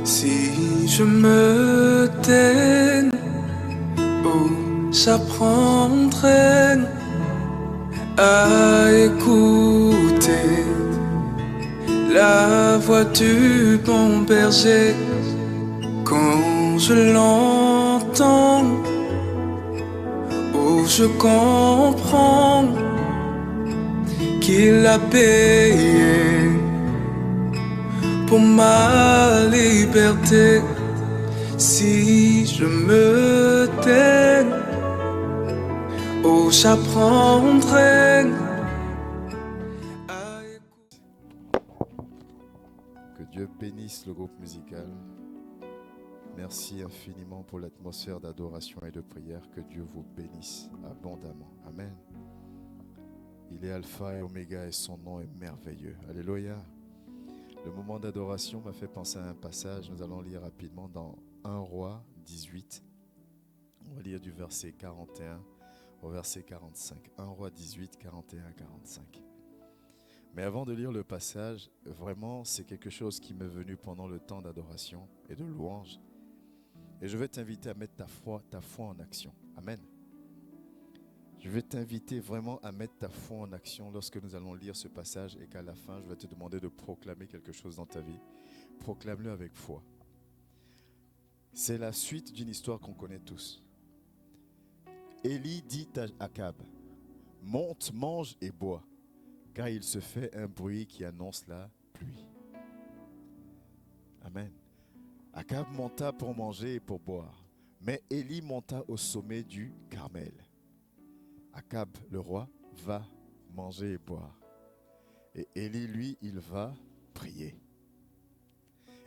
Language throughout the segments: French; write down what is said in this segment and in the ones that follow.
Si je me tais, où j'apprendrai à écouter la voix du bon berger. Quand je l'entends, où je comprends qu'il a payé pour ma liberté. Si je me tais, oh j'apprendrai à écouter. Que Dieu bénisse le groupe musical. Merci infiniment pour l'atmosphère d'adoration et de prière. Que Dieu vous bénisse abondamment. Amen. Il est Alpha et Oméga et son nom est merveilleux. Alléluia. Le moment d'adoration m'a fait penser à un passage. Nous allons lire rapidement dans 1 Roi 18. On va lire du verset 41 au verset 45. 1 Roi 18, 41 à 45. Mais avant de lire le passage, vraiment, c'est quelque chose qui m'est venu pendant le temps d'adoration et de louange. Et je vais t'inviter à mettre ta foi en action. Amen. Je vais t'inviter vraiment à mettre ta foi en action lorsque nous allons lire ce passage et qu'à la fin, je vais te demander de proclamer quelque chose dans ta vie. Proclame-le avec foi. C'est la suite d'une histoire qu'on connaît tous. Élie dit à Akab, « Monte, mange et bois, car il se fait un bruit qui annonce la pluie. » Amen. Akab monta pour manger et pour boire, mais Élie monta au sommet du Carmel. Akab, le roi, va manger et boire. Et Élie, lui, il va prier.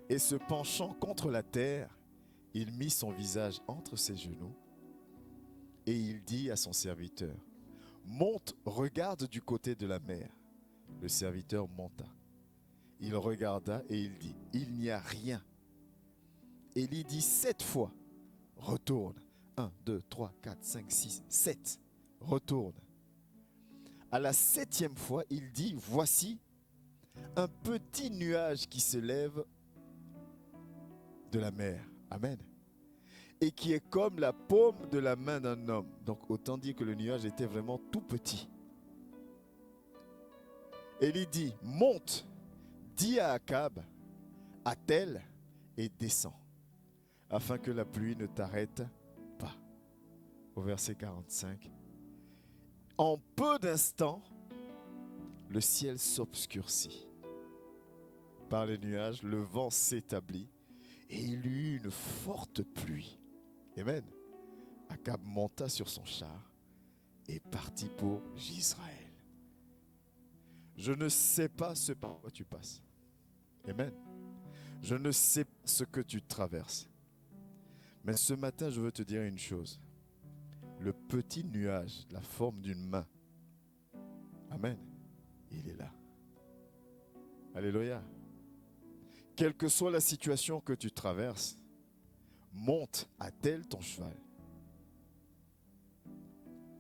Et se penchant contre la terre, il mit son visage entre ses genoux et il dit à son serviteur, « Monte, regarde du côté de la mer. » Le serviteur monta. Il regarda et il dit, « Il n'y a rien. » Élie dit 7 fois, « Retourne. » 1, 2, 3, 4, 5, 6, 7. Retourne. À la 7e fois, il dit, « Voici un petit nuage qui se lève de la mer. » Amen. Et qui est comme la paume de la main d'un homme. Donc autant dire que le nuage était vraiment tout petit. Élie dit, « Monte, dis à Akab, attelle et descends, afin que la pluie ne t'arrête pas. » Au verset 45. En peu d'instants, le ciel s'obscurcit. Par les nuages, le vent s'établit et il y eut une forte pluie. Amen. Akab monta sur son char et partit pour Jezreel. Je ne sais pas ce par quoi tu passes. Amen. Je ne sais ce que tu traverses. Mais ce matin, je veux te dire une chose. Le petit nuage, la forme d'une main. Amen. Il est là. Alléluia. Quelle que soit la situation que tu traverses, monte, attelle ton cheval.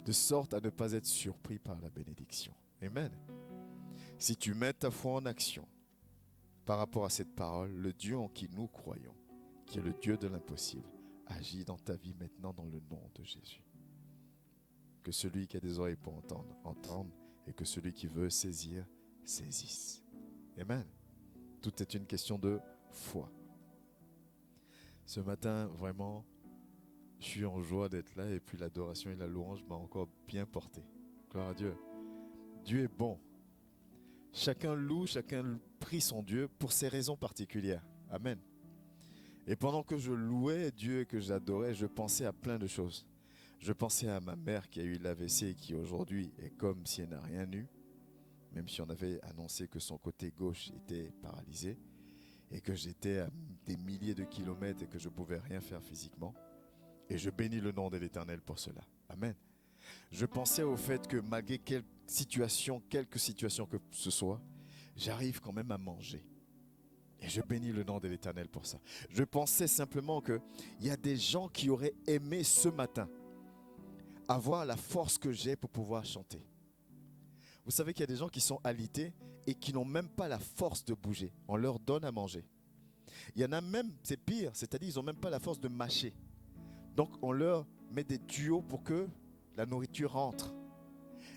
De sorte à ne pas être surpris par la bénédiction. Amen. Si tu mets ta foi en action par rapport à cette parole, le Dieu en qui nous croyons, qui est le Dieu de l'impossible, agit dans ta vie maintenant dans le nom de Jésus. Que celui qui a des oreilles pour entendre, entende, et que celui qui veut saisir, saisisse. Amen. Tout est une question de foi. Ce matin, vraiment, je suis en joie d'être là et puis l'adoration et la louange m'a encore bien porté. Gloire à Dieu. Dieu est bon. Chacun loue, chacun prie son Dieu pour ses raisons particulières. Amen. Et pendant que je louais Dieu et que j'adorais, je pensais à plein de choses. Je pensais à ma mère qui a eu l'AVC et qui aujourd'hui est comme si elle n'a rien eu, même si on avait annoncé que son côté gauche était paralysé et que j'étais à des milliers de kilomètres et que je ne pouvais rien faire physiquement. Et je bénis le nom de l'Éternel pour cela. Amen. Je pensais au fait que malgré quelques situations que ce soit, j'arrive quand même à manger. Et je bénis le nom de l'Éternel pour ça. Je pensais simplement qu'il y a des gens qui auraient aimé ce matin avoir la force que j'ai pour pouvoir chanter. Vous savez qu'il y a des gens qui sont alités et qui n'ont même pas la force de bouger. On leur donne à manger. Il y en a même, c'est pire, c'est-à-dire ils n'ont même pas la force de mâcher. Donc on leur met des tuyaux pour que la nourriture rentre.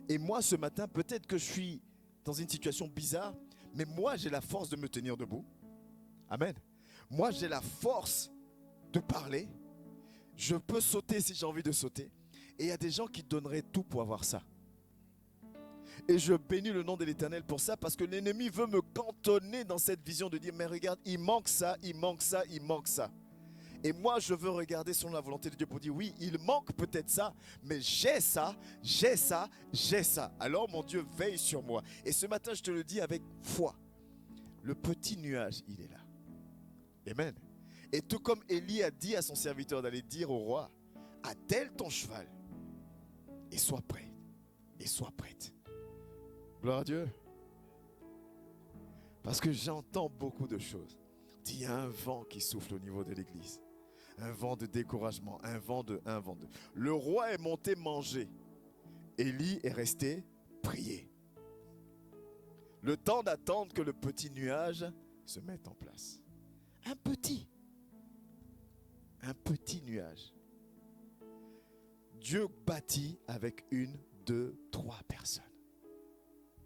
Et moi ce matin, peut-être que je suis dans une situation bizarre, mais moi j'ai la force de me tenir debout. Amen. Moi j'ai la force de parler. Je peux sauter si j'ai envie de sauter. Et il y a des gens qui donneraient tout pour avoir ça. Et je bénis le nom de l'Éternel pour ça, parce que l'ennemi veut me cantonner dans cette vision de dire, mais regarde, il manque ça, il manque ça, il manque ça. Et moi, je veux regarder selon la volonté de Dieu pour dire, oui, il manque peut-être ça, mais j'ai ça, j'ai ça, j'ai ça. Alors mon Dieu veille sur moi. Et ce matin, je te le dis avec foi. Le petit nuage, il est là. Amen. Et tout comme Élie a dit à son serviteur d'aller dire au roi, attelle ton cheval et sois prêt, et sois prête. Gloire à Dieu. Parce que j'entends beaucoup de choses. Il y a un vent qui souffle au niveau de l'église. Un vent de découragement, un vent de. Le roi est monté manger. Élie est resté prier. Le temps d'attendre que le petit nuage se mette en place. Un petit nuage. Dieu bâtit avec 1, 2, 3 personnes.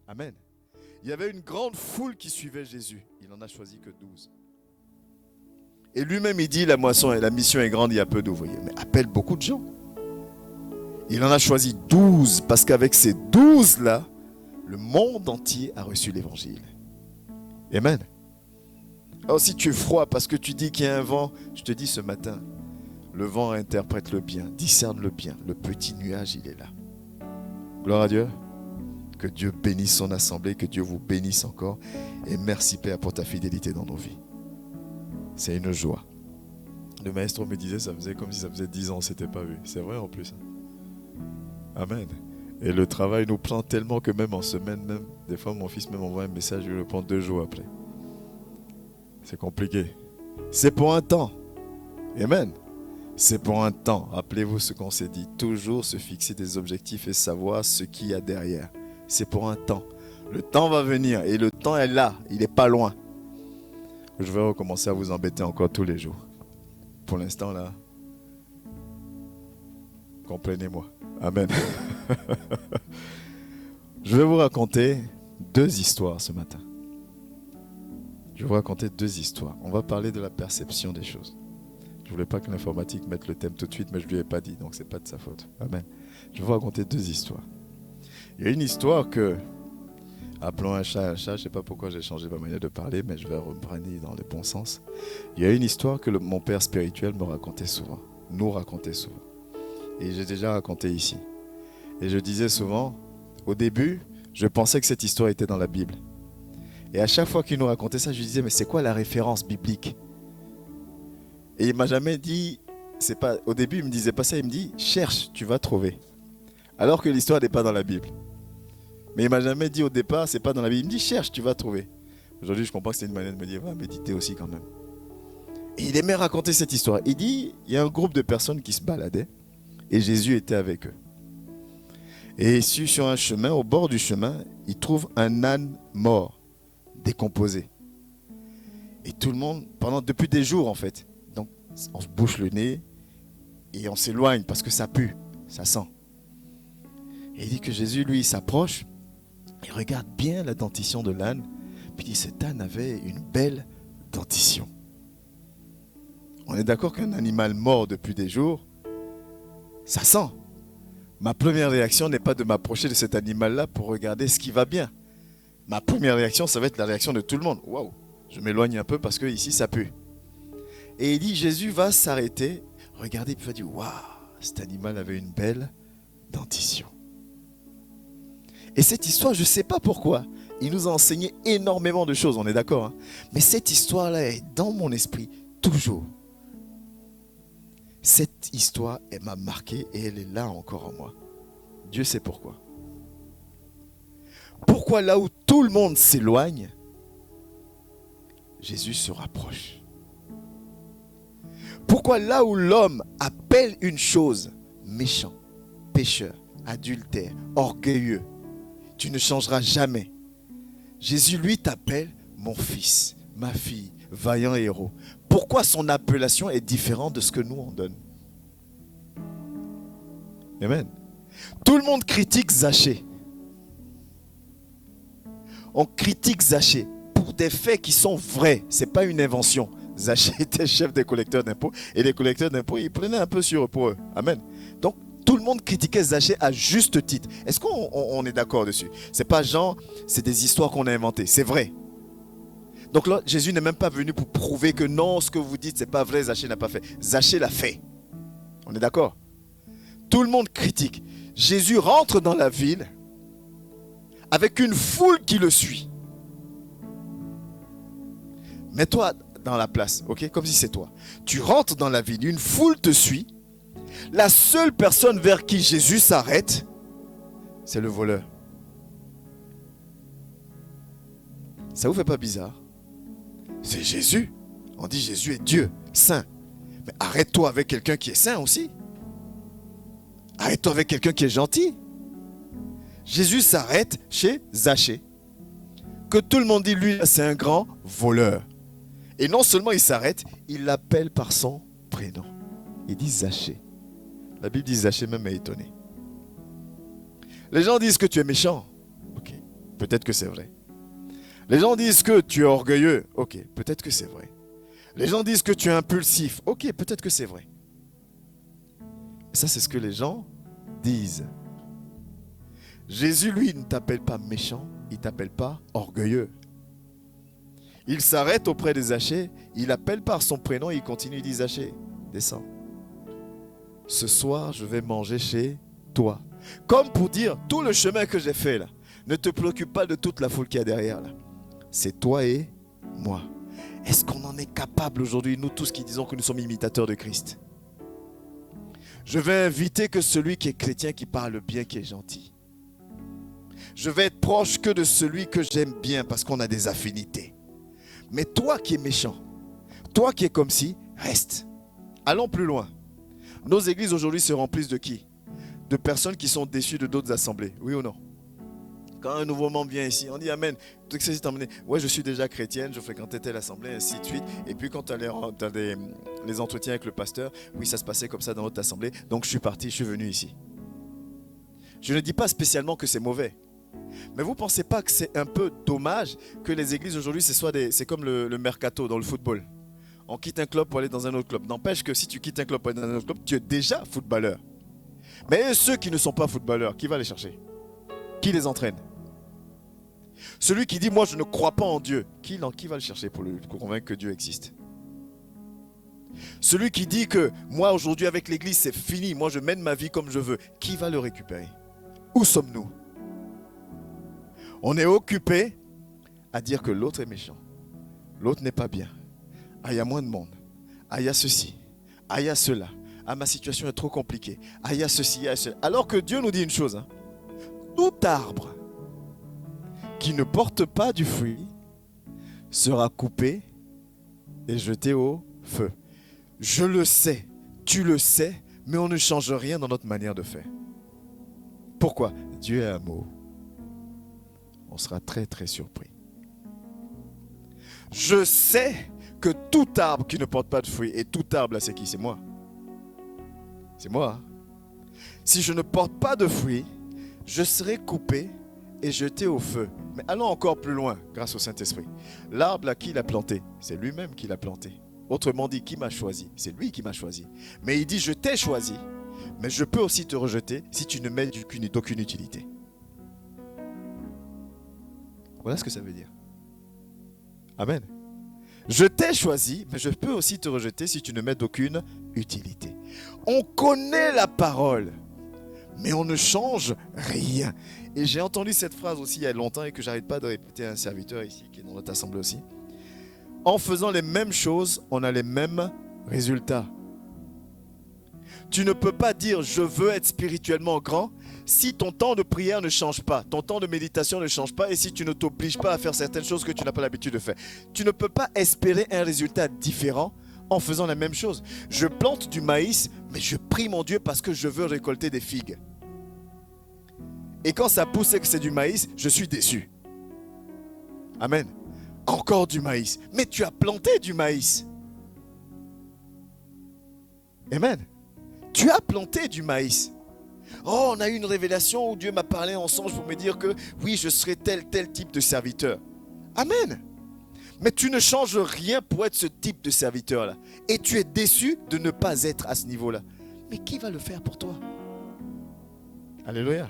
Amen. Il y avait une grande foule qui suivait Jésus. Il n'en a choisi que 12. Et lui-même, il dit, la mission est grande, il y a peu d'ouvriers. Mais appelle beaucoup de gens. Il en a choisi 12, parce qu'avec ces 12-là, le monde entier a reçu l'évangile. Amen. Alors si tu es froid parce que tu dis qu'il y a un vent, je te dis ce matin, le vent interprète le bien, discerne le bien. Le petit nuage, il est là. Gloire à Dieu. Que Dieu bénisse son assemblée, que Dieu vous bénisse encore. Et merci Père pour ta fidélité dans nos vies. C'est une joie. Le maestro me disait, ça faisait comme si ça faisait 10 ans, on ne s'était pas vu. C'est vrai en plus. Amen. Et le travail nous prend tellement que même en semaine, même, des fois mon fils m'envoie un message, je le prends 2 jours après. C'est compliqué. C'est pour un temps. Amen. C'est pour un temps. Rappelez-vous ce qu'on s'est dit. Toujours se fixer des objectifs et savoir ce qu'il y a derrière. C'est pour un temps. Le temps va venir et le temps est là. Il n'est pas loin. Je vais recommencer à vous embêter encore tous les jours. Pour l'instant là, comprenez-moi. Amen. Je vais vous raconter 2 histoires ce matin. Je vais vous raconter 2 histoires. On va parler de la perception des choses. Je ne voulais pas que l'informatique mette le thème tout de suite, mais je ne lui ai pas dit, donc ce n'est pas de sa faute. Amen. Je vais vous raconter 2 histoires. Il y a une histoire que, appelons un chat, je ne sais pas pourquoi j'ai changé ma manière de parler, mais je vais reprendre dans le bon sens. Il y a une histoire que mon père spirituel me racontait souvent, nous racontait souvent. Et j'ai déjà raconté ici. Et je disais souvent, au début, je pensais que cette histoire était dans la Bible. Et à chaque fois qu'il nous racontait ça, je lui disais, mais c'est quoi la référence biblique? Et il ne m'a jamais dit, c'est pas, au début il ne me disait pas ça, il me dit, cherche, tu vas trouver. Alors que l'histoire n'est pas dans la Bible. Mais il ne m'a jamais dit au départ, c'est pas dans la Bible. Il me dit, cherche, tu vas trouver. Aujourd'hui, je comprends que c'est une manière de me dire, va méditer aussi quand même. Et il aimait raconter cette histoire. Il dit, il y a un groupe de personnes qui se baladaient et Jésus était avec eux. Et sur un chemin, au bord du chemin, il trouve un âne mort, décomposé. Et tout le monde, depuis des jours en fait, donc on se bouche le nez et on s'éloigne parce que ça pue, ça sent. Et il dit que Jésus, lui, il s'approche, il regarde bien la dentition de l'âne, puis il dit, cet âne avait une belle dentition. On est d'accord qu'un animal mort depuis des jours, ça sent. Ma première réaction n'est pas de m'approcher de cet animal-là pour regarder ce qui va bien. Ma première réaction, ça va être la réaction de tout le monde. Waouh, je m'éloigne un peu parce que ici ça pue. Et il dit, Jésus va s'arrêter, regarder, puis il va dire, waouh, cet animal avait une belle dentition. Et cette histoire, je ne sais pas pourquoi, il nous a enseigné énormément de choses, on est d'accord, hein? Mais cette histoire-là est dans mon esprit toujours. Cette histoire, elle m'a marqué et elle est là encore en moi. Dieu sait pourquoi. Pourquoi là où tout le monde s'éloigne, Jésus se rapproche? Pourquoi là où l'homme appelle une chose méchant, pécheur, adultère, orgueilleux, tu ne changeras jamais. Jésus lui t'appelle mon fils, ma fille, vaillant héros. Pourquoi son appellation est différente de ce que nous on donne? Amen. Tout le monde critique Zachée. On critique Zachée pour des faits qui sont vrais. Ce n'est pas une invention. Zachée était chef des collecteurs d'impôts et les collecteurs d'impôts, ils prenaient un peu sur eux pour eux. Amen. Donc, tout le monde critiquait Zachée à juste titre. Est-ce qu'on est d'accord dessus? C'est pas genre, c'est des histoires qu'on a inventées. C'est vrai. Donc là, Jésus n'est même pas venu pour prouver que non, ce que vous dites, c'est pas vrai, Zachée n'a pas fait. Zachée l'a fait. On est d'accord? Tout le monde critique. Jésus rentre dans la ville avec une foule qui le suit. Mets-toi dans la place, ok? Comme si c'est toi. Tu rentres dans la ville, une foule te suit. La seule personne vers qui Jésus s'arrête, c'est le voleur. Ça vous fait pas bizarre? C'est Jésus. On dit Jésus est Dieu, saint. Mais arrête-toi avec quelqu'un qui est saint aussi. Arrête-toi avec quelqu'un qui est gentil. Jésus s'arrête chez Zachée. Que tout le monde dit, lui, c'est un grand voleur. Et non seulement il s'arrête, il l'appelle par son prénom. Il dit Zachée. La Bible dit Zachée même est étonné. Les gens disent que tu es méchant. Ok, peut-être que c'est vrai. Les gens disent que tu es orgueilleux. Ok, peut-être que c'est vrai. Les gens disent que tu es impulsif. Ok, peut-être que c'est vrai. Ça, c'est ce que les gens disent. Jésus, lui, ne t'appelle pas méchant, il ne t'appelle pas orgueilleux. Il s'arrête auprès de Zachée, il appelle par son prénom et il continue, il dit Zachée, descends. Ce soir, je vais manger chez toi. Comme pour dire, tout le chemin que j'ai fait là, ne te préoccupe pas de toute la foule qu'il y a derrière là. C'est toi et moi. Est-ce qu'on en est capable aujourd'hui, nous tous qui disons que nous sommes imitateurs de Christ? Je vais inviter que celui qui est chrétien, qui parle bien, qui est gentil. Je vais être proche que de celui que j'aime bien parce qu'on a des affinités. Mais toi qui es méchant, toi qui es comme si, reste. Allons plus loin. Nos églises aujourd'hui se remplissent de qui? De personnes qui sont déçues de d'autres assemblées. Oui ou non? Quand un nouveau membre vient ici, on dit Amen. Tout ce qui est emmené. Ouais, je suis déjà chrétienne, je fréquentais telle assemblée, ainsi de suite. Et puis quand tu as les entretiens avec le pasteur, oui, ça se passait comme ça dans notre assemblée. Donc je suis parti, je suis venu ici. Je ne dis pas spécialement que c'est mauvais. Mais vous ne pensez pas que c'est un peu dommage que les églises aujourd'hui, c'est comme le mercato dans le football. On quitte un club pour aller dans un autre club. N'empêche que si tu quittes un club pour aller dans un autre club, tu es déjà footballeur. Mais ceux qui ne sont pas footballeurs, qui va les chercher? Qui les entraîne? Celui qui dit, moi je ne crois pas en Dieu, qui va le chercher pour convaincre que Dieu existe? Celui qui dit que moi aujourd'hui avec l'église c'est fini, moi je mène ma vie comme je veux, qui va le récupérer? Où sommes-nous? On est occupé à dire que l'autre est méchant, l'autre n'est pas bien, ah il y a moins de monde, ah il y a ceci, ah il y a cela, ah ma situation est trop compliquée, ah il y a ceci, il y a cela. Alors que Dieu nous dit une chose, hein, tout arbre qui ne porte pas du fruit sera coupé et jeté au feu. Je le sais, tu le sais, mais on ne change rien dans notre manière de faire. Pourquoi? Dieu est amour. On sera très très surpris. Je sais que tout arbre qui ne porte pas de fruit, et tout arbre là c'est qui? C'est moi. C'est moi. Si je ne porte pas de fruit, je serai coupé et jeté au feu. Mais allons encore plus loin grâce au Saint-Esprit. L'arbre là, qui l'a planté? C'est lui-même qui l'a planté. Autrement dit, qui m'a choisi? C'est lui qui m'a choisi. Mais il dit, je t'ai choisi, mais je peux aussi te rejeter si tu ne mets d'aucune utilité. Voilà ce que ça veut dire. Amen. Je t'ai choisi, mais je peux aussi te rejeter si tu ne mets d'aucune utilité. On connaît la parole, mais on ne change rien. Et j'ai entendu cette phrase aussi il y a longtemps et que j'arrête pas de répéter à un serviteur ici qui est dans notre assemblée aussi. En faisant les mêmes choses, on a les mêmes résultats. Tu ne peux pas dire je veux être spirituellement grand si ton temps de prière ne change pas, ton temps de méditation ne change pas et si tu ne t'obliges pas à faire certaines choses que tu n'as pas l'habitude de faire. Tu ne peux pas espérer un résultat différent en faisant la même chose. Je plante du maïs, mais je prie mon Dieu parce que je veux récolter des figues. Et quand ça pousse et que c'est du maïs, je suis déçu. Amen. Encore du maïs. Mais tu as planté du maïs. Amen. Tu as planté du maïs. Oh, on a eu une révélation où Dieu m'a parlé en songe pour me dire que oui, je serai tel type de serviteur. Amen. Mais tu ne changes rien pour être ce type de serviteur-là. Et tu es déçu de ne pas être à ce niveau-là. Mais qui va le faire pour toi? Alléluia.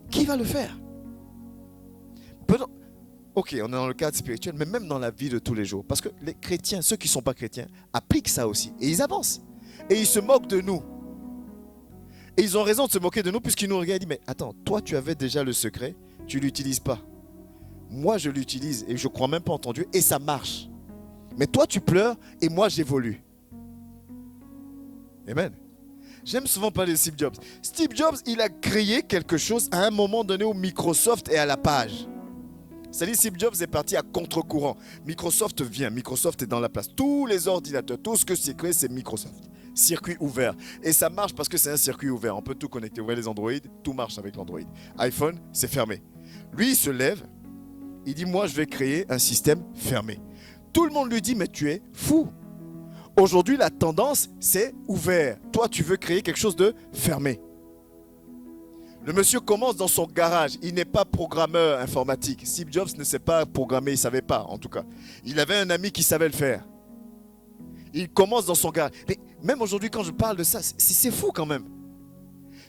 Qui va le faire? Ok, on est dans le cadre spirituel, mais même dans la vie de tous les jours. Parce que les chrétiens, ceux qui ne sont pas chrétiens, appliquent ça aussi. Et ils avancent. Et ils se moquent de nous. Et ils ont raison de se moquer de nous puisqu'ils nous regardent et disent, mais attends, toi tu avais déjà le secret, tu ne l'utilises pas. Moi je l'utilise et je ne crois même pas en ton Dieu et ça marche. Mais toi tu pleures et moi j'évolue. Amen. J'aime souvent parler de Steve Jobs. Steve Jobs, il a créé quelque chose à un moment donné où Microsoft est à la page. C'est-à-dire Steve Jobs est parti à contre-courant. Microsoft vient, Microsoft est dans la place. Tous les ordinateurs, tout ce que c'est créé, c'est Microsoft. Circuit ouvert. Et ça marche parce que c'est un circuit ouvert. On peut tout connecter. Vous voyez les Android, tout marche avec l'Android. iPhone, c'est fermé. Lui, il se lève, il dit, moi, je vais créer un système fermé. Tout le monde lui dit, mais tu es fou. Aujourd'hui, la tendance, c'est ouvert. Toi, tu veux créer quelque chose de fermé. Le monsieur commence dans son garage. Il n'est pas programmeur informatique. Steve Jobs ne sait pas programmer, il ne savait pas en tout cas. Il avait un ami qui savait le faire. Il commence dans son garage. Mais même aujourd'hui, quand je parle de ça, c'est fou quand même.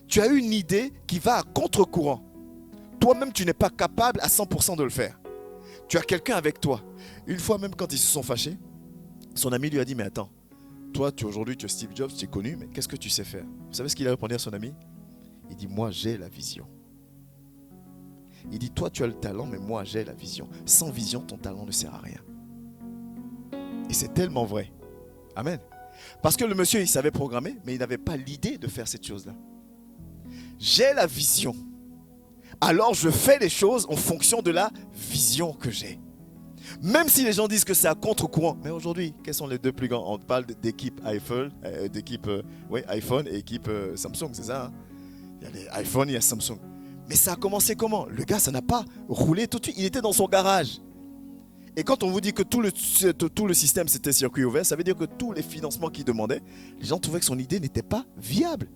Tu as une idée qui va à contre-courant. Toi-même, tu n'es pas capable à 100% de le faire. Tu as quelqu'un avec toi. Une fois même, quand ils se sont fâchés, son ami lui a dit, mais attends, toi, aujourd'hui, tu es Steve Jobs, tu es connu, mais qu'est-ce que tu sais faire? Vous savez ce qu'il a répondu à son ami? Il dit, moi, j'ai la vision. Il dit, toi, tu as le talent, mais moi, j'ai la vision. Sans vision, ton talent ne sert à rien. Et c'est tellement vrai. Amen. Parce que le monsieur, il savait programmer, mais il n'avait pas l'idée de faire cette chose-là. J'ai la vision. Alors, je fais les choses en fonction de la vision que j'ai. Même si les gens disent que c'est à contre-courant. Mais aujourd'hui, quels sont les deux plus grands? On parle d'équipe iPhone, iPhone et équipe Samsung, c'est ça, hein? Il y a les iPhone, il y a Samsung. Mais ça a commencé comment? Le gars, ça n'a pas roulé tout de suite. Il était dans son garage. Et quand on vous dit que tout le système, c'était circuit ouvert, ça veut dire que tous les financements qu'il demandait, les gens trouvaient que son idée n'était pas viable.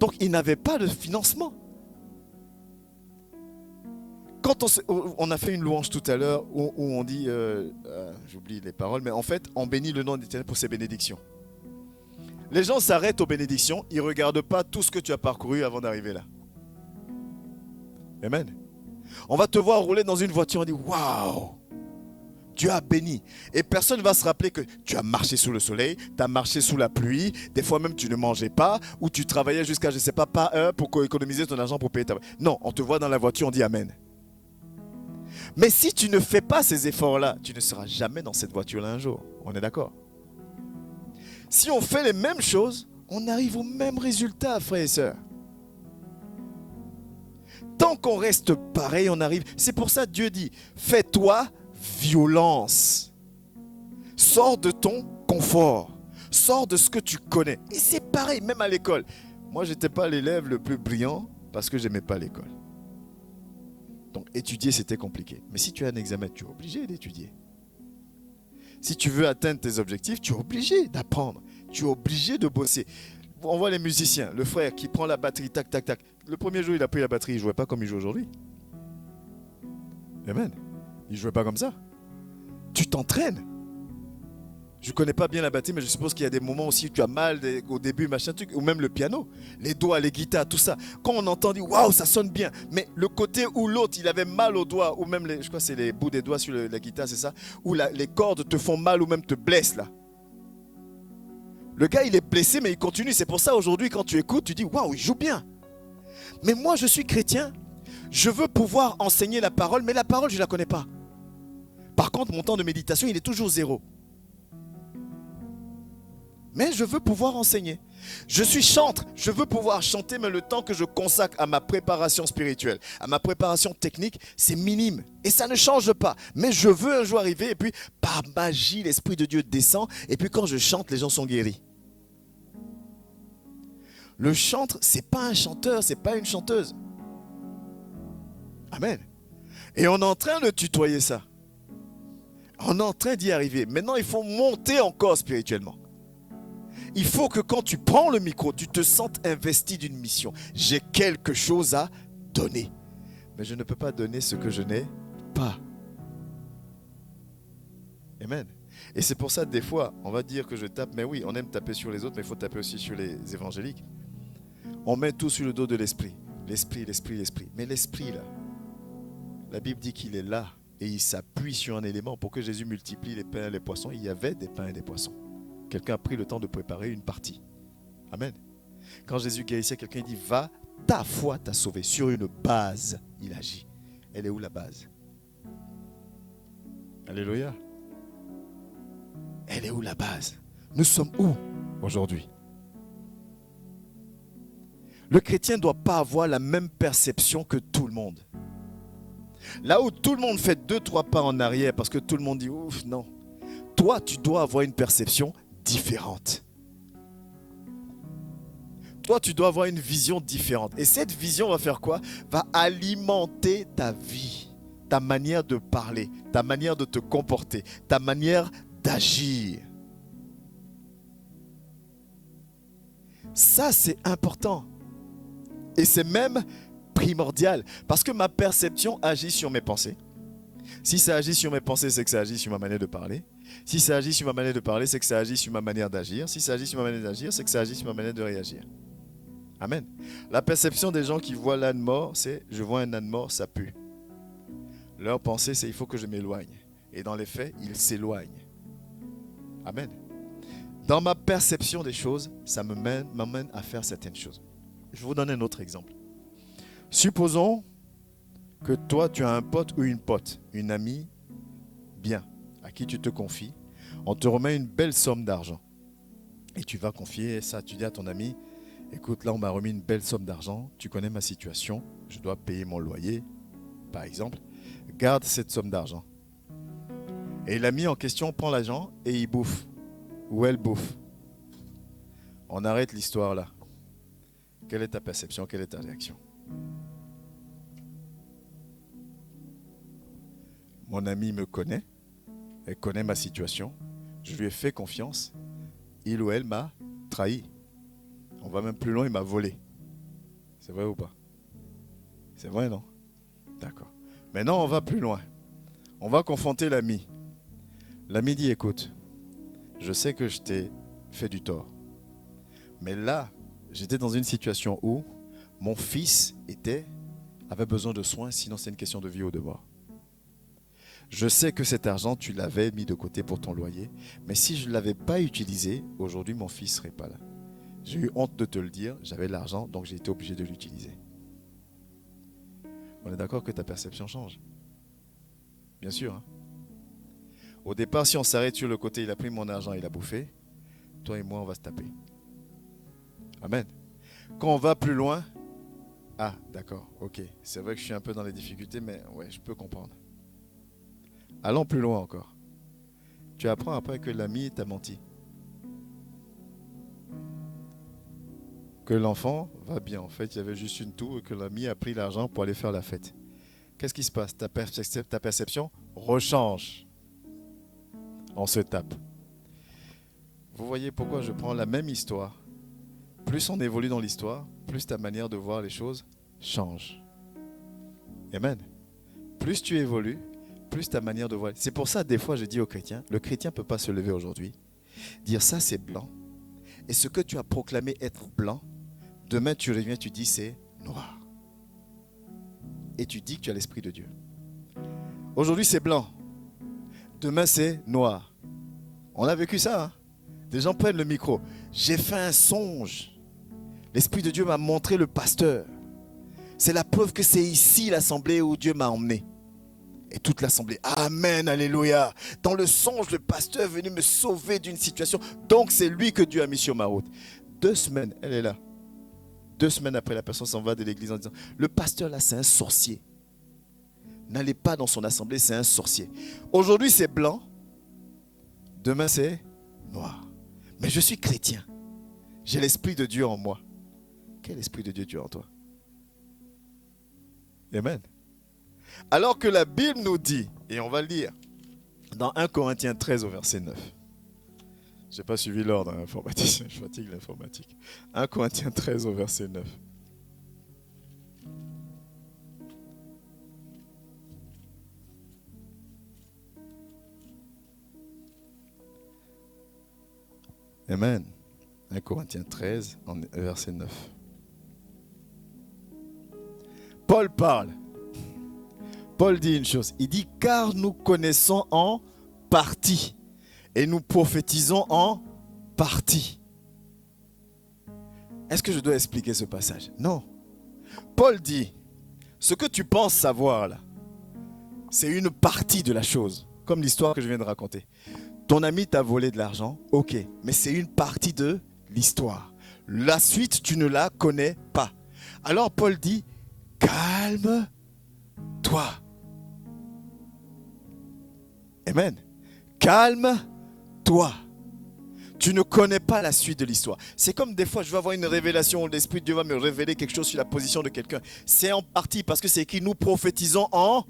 Donc, il n'avait pas de financement. Quand on a fait une louange tout à l'heure où on dit, j'oublie les paroles, mais en fait, on bénit le nom d'Éternel pour ses bénédictions. Les gens s'arrêtent aux bénédictions, ils ne regardent pas tout ce que tu as parcouru avant d'arriver là. Amen. On va te voir rouler dans une voiture, on dit, waouh, Dieu a béni. Et personne ne va se rappeler que tu as marché sous le soleil, tu as marché sous la pluie, des fois même tu ne mangeais pas, ou tu travaillais jusqu'à, je ne sais pas heure pour économiser ton argent pour payer ta... Non, on te voit dans la voiture, on dit Amen. Mais si tu ne fais pas ces efforts-là, tu ne seras jamais dans cette voiture-là un jour. On est d'accord? Si on fait les mêmes choses, on arrive au même résultat, frères et sœurs. Tant qu'on reste pareil, on arrive. C'est pour ça que Dieu dit, fais-toi violence. Sors de ton confort. Sors de ce que tu connais. Et c'est pareil, même à l'école. Moi, je n'étais pas l'élève le plus brillant parce que je n'aimais pas l'école. Donc, étudier, c'était compliqué. Mais si tu as un examen, tu es obligé d'étudier. Si tu veux atteindre tes objectifs, tu es obligé d'apprendre. Tu es obligé de bosser. On voit les musiciens, le frère qui prend la batterie, tac, tac, tac. Le premier jour, il a pris la batterie, il ne jouait pas comme il joue aujourd'hui. Amen. Il ne jouait pas comme ça. Tu t'entraînes. Je ne connais pas bien la batterie, mais je suppose qu'il y a des moments aussi où tu as mal au début, machin truc, ou même le piano, les doigts, les guitares, tout ça. Quand on entend dire waouh, ça sonne bien, mais le côté où l'autre, il avait mal aux doigts, ou même, je crois que c'est les bouts des doigts sur la guitare, c'est ça, où les cordes te font mal ou même te blessent là. Le gars, il est blessé, mais il continue. C'est pour ça aujourd'hui, quand tu écoutes, tu dis waouh, il joue bien. Mais moi, je suis chrétien, je veux pouvoir enseigner la parole, mais la parole, je ne la connais pas. Par contre, mon temps de méditation, il est toujours 0. Mais je veux pouvoir enseigner. Je suis chantre, je veux pouvoir chanter, mais le temps que je consacre à ma préparation spirituelle, à ma préparation technique, c'est minime. Et ça ne change pas. Mais je veux un jour arriver et puis, par magie, l'Esprit de Dieu descend. Et puis quand je chante, les gens sont guéris. Le chantre, ce n'est pas un chanteur, ce n'est pas une chanteuse. Amen. Et on est en train de tutoyer ça. On est en train d'y arriver. Maintenant, il faut monter encore spirituellement. Il faut que quand tu prends le micro, tu te sentes investi d'une mission. J'ai quelque chose à donner. Mais je ne peux pas donner ce que je n'ai pas. Amen. Et c'est pour ça, des fois, on va dire que je tape. Mais oui, on aime taper sur les autres, mais il faut taper aussi sur les évangéliques. On met tout sur le dos de l'esprit. L'esprit, l'esprit, l'esprit. Mais l'esprit, là, la Bible dit qu'il est là. Et il s'appuie sur un élément. Pour que Jésus multiplie les pains et les poissons, il y avait des pains et des poissons. Quelqu'un a pris le temps de préparer une partie. Amen. Quand Jésus guérissait quelqu'un, il dit, va, ta foi t'a sauvé. Sur une base, il agit. Elle est où la base? Alléluia. Elle est où la base? Nous sommes où aujourd'hui? Le chrétien ne doit pas avoir la même perception que tout le monde. Là où tout le monde fait 2-3 pas en arrière parce que tout le monde dit ouf, non. Toi, tu dois avoir une perception différente. Toi, tu dois avoir une vision différente. Et cette vision va faire quoi? Va alimenter ta vie, ta manière de parler, ta manière de te comporter, ta manière d'agir. Ça, c'est important. Et c'est même primordial. Parce que ma perception agit sur mes pensées. Si ça agit sur mes pensées, c'est que ça agit sur ma manière de parler. Si ça agit sur ma manière de parler, c'est que ça agit sur ma manière d'agir. Si ça agit sur ma manière d'agir, c'est que ça agit sur ma manière de réagir. Amen. La perception des gens qui voient l'âne mort, c'est je vois un âne mort, ça pue. Leur pensée, c'est il faut que je m'éloigne. Et dans les faits, ils s'éloignent. Amen. Dans ma perception des choses, ça m'amène à faire certaines choses. Je vais vous donner un autre exemple. Supposons que toi, tu as un pote ou une pote, une amie bien, à qui tu te confies. On te remet une belle somme d'argent. Et tu vas confier ça, tu dis à ton ami, écoute, là, on m'a remis une belle somme d'argent. Tu connais ma situation, je dois payer mon loyer, par exemple. Garde cette somme d'argent. Et l'ami en question prend l'argent et il bouffe. Ou elle bouffe. On arrête l'histoire là. Quelle est ta perception? Quelle est ta réaction? Mon ami me connaît. Elle connaît ma situation. Je lui ai fait confiance. Il ou elle m'a trahi. On va même plus loin, il m'a volé. C'est vrai ou pas? C'est vrai, non? D'accord. Maintenant, on va plus loin. On va confronter l'ami. L'ami dit, écoute, je sais que je t'ai fait du tort. Mais là, j'étais dans une situation où mon fils avait besoin de soins, sinon c'est une question de vie ou de mort. Je sais que cet argent, tu l'avais mis de côté pour ton loyer, mais si je ne l'avais pas utilisé, aujourd'hui, mon fils ne serait pas là. J'ai eu honte de te le dire, j'avais l'argent, donc j'ai été obligé de l'utiliser. On est d'accord que ta perception change? Bien sûr. Hein? Au départ, si on s'arrête sur le côté, il a pris mon argent, il a bouffé, toi et moi, on va se taper. Amen. Quand on va plus loin, ah, d'accord, ok. C'est vrai que je suis un peu dans les difficultés, mais ouais, je peux comprendre. Allons plus loin encore. Tu apprends après que l'ami t'a menti. Que l'enfant va bien. En fait, il y avait juste une tour et que l'ami a pris l'argent pour aller faire la fête. Qu'est-ce qui se passe? Ta perception rechange. On se tape. Vous voyez pourquoi je prends la même histoire. Plus on évolue dans l'histoire, plus ta manière de voir les choses change. Amen. Plus tu évolues, plus ta manière de voir. C'est pour ça, des fois, je dis aux chrétiens, le chrétien ne peut pas se lever aujourd'hui, dire ça c'est blanc. Et ce que tu as proclamé être blanc, demain tu reviens, tu dis c'est noir. Et tu dis que tu as l'Esprit de Dieu. Aujourd'hui c'est blanc. Demain c'est noir. On a vécu ça. Hein? Des gens prennent le micro. J'ai fait un songe. L'Esprit de Dieu m'a montré le pasteur. C'est la preuve que c'est ici l'assemblée où Dieu m'a emmené. Et toute l'assemblée, amen, alléluia. Dans le songe, le pasteur est venu me sauver d'une situation. Donc c'est lui que Dieu a mis sur ma route. 2 semaines, elle est là. 2 semaines après, la personne s'en va de l'église en disant, le pasteur là, c'est un sorcier. N'allez pas dans son assemblée, c'est un sorcier. Aujourd'hui, c'est blanc. Demain, c'est noir. Mais je suis chrétien. J'ai l'Esprit de Dieu en moi. Quel Esprit de Dieu tu as en toi? Amen. Alors que la Bible nous dit, et on va le lire, Dans 1 Corinthiens 13 au verset 9. Je n'ai pas suivi l'ordre informatique, je fatigue l'informatique. 1 Corinthiens 13 au verset 9. Amen. 1 Corinthiens 13, verset 9. Paul parle. Paul dit une chose. Il dit, car nous connaissons en partie et nous prophétisons en partie. Est-ce que je dois expliquer ce passage? Non. Paul dit, ce que tu penses savoir là, c'est une partie de la chose, comme l'histoire que je viens de raconter. Ton ami t'a volé de l'argent, ok, mais c'est une partie de l'histoire. La suite, tu ne la connais pas. Alors Paul dit, calme-toi. Amen. Calme-toi. Tu ne connais pas la suite de l'histoire. C'est comme des fois, je vais avoir une révélation où l'Esprit de Dieu va me révéler quelque chose sur la position de quelqu'un. C'est en partie parce que c'est écrit, nous prophétisons en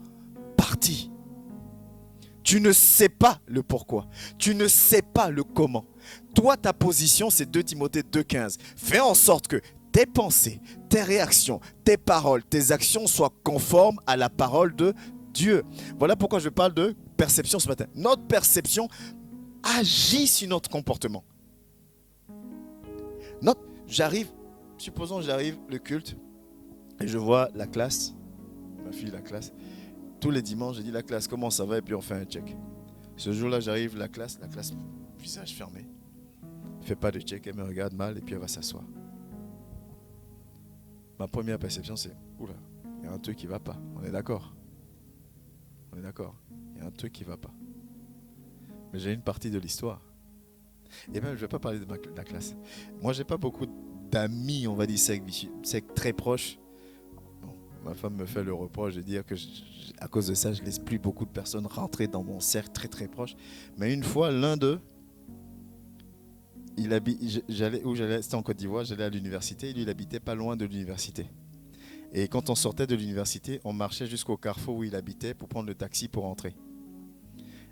partie. Tu ne sais pas le pourquoi. Tu ne sais pas le comment. Toi, ta position, c'est 2 Timothée 2,15. Fais en sorte que tes pensées, tes réactions, tes paroles, tes actions soient conformes à la parole de Dieu. Voilà pourquoi je parle de perception ce matin. Notre perception agit sur notre comportement. Supposons que j'arrive le culte et je vois la classe, ma fille la classe. Tous les dimanches, je dis la classe, comment ça va? Et puis on fait un check. Ce jour-là, j'arrive, la classe, visage fermé. Elle ne fait pas de check, elle me regarde mal et puis elle va s'asseoir. Ma première perception, c'est, oula, il y a un truc qui ne va pas. On est d'accord? On est d'accord? Il y a un truc qui ne va pas. Mais j'ai une partie de l'histoire. Et même, je ne vais pas parler de la classe. Moi, je n'ai pas beaucoup d'amis, on va dire, c'est très proches. Ma femme me fait le reproche de dire que à cause de ça, je ne laisse plus beaucoup de personnes rentrer dans mon cercle très très proche. Mais une fois, l'un d'eux, c'était en Côte d'Ivoire, j'allais à l'université, lui il habitait pas loin de l'université. Et quand on sortait de l'université, on marchait jusqu'au carrefour où il habitait pour prendre le taxi pour rentrer.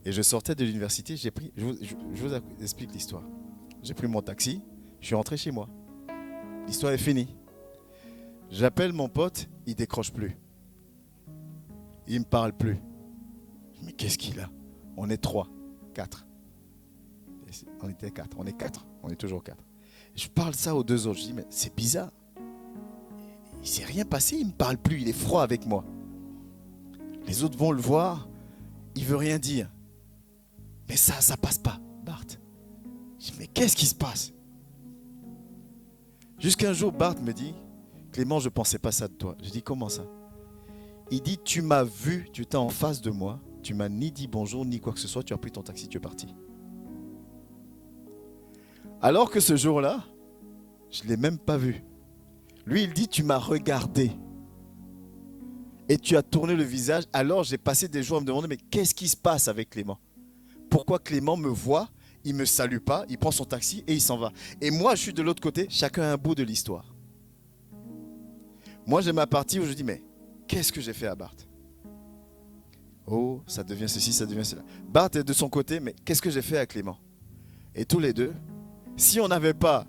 Et je sortais de l'université, je vous explique l'histoire. J'ai pris mon taxi, je suis rentré chez moi. L'histoire est finie. J'appelle mon pote, il décroche plus. Il me parle plus. Mais qu'est-ce qu'il a? On est 3, 4. On était 4, on est 4, on est toujours 4. Je parle ça aux 2 autres, je dis mais c'est bizarre. Il ne s'est rien passé, il ne me parle plus, il est froid avec moi. Les autres vont le voir, il ne veut rien dire. Mais ça passe pas, Bart. Je dis mais qu'est-ce qui se passe? Jusqu'un jour, Bart me dit, Clément, je ne pensais pas ça de toi. Je dis, comment ça? Il dit, tu m'as vu, tu étais en face de moi, tu m'as ni dit bonjour, ni quoi que ce soit, tu as pris ton taxi, tu es parti. Alors que ce jour-là, je ne l'ai même pas vu. Lui, il dit, tu m'as regardé. Et tu as tourné le visage. Alors, j'ai passé des jours à me demander, mais qu'est-ce qui se passe avec Clément? Pourquoi Clément me voit, il ne me salue pas, il prend son taxi et il s'en va. Et moi, je suis de l'autre côté, chacun a un bout de l'histoire. Moi, j'ai ma partie où je dis, mais qu'est-ce que j'ai fait à Bart? Oh, ça devient ceci, ça devient cela. Bart est de son côté, mais qu'est-ce que j'ai fait à Clément? Et tous les deux, si on n'avait pas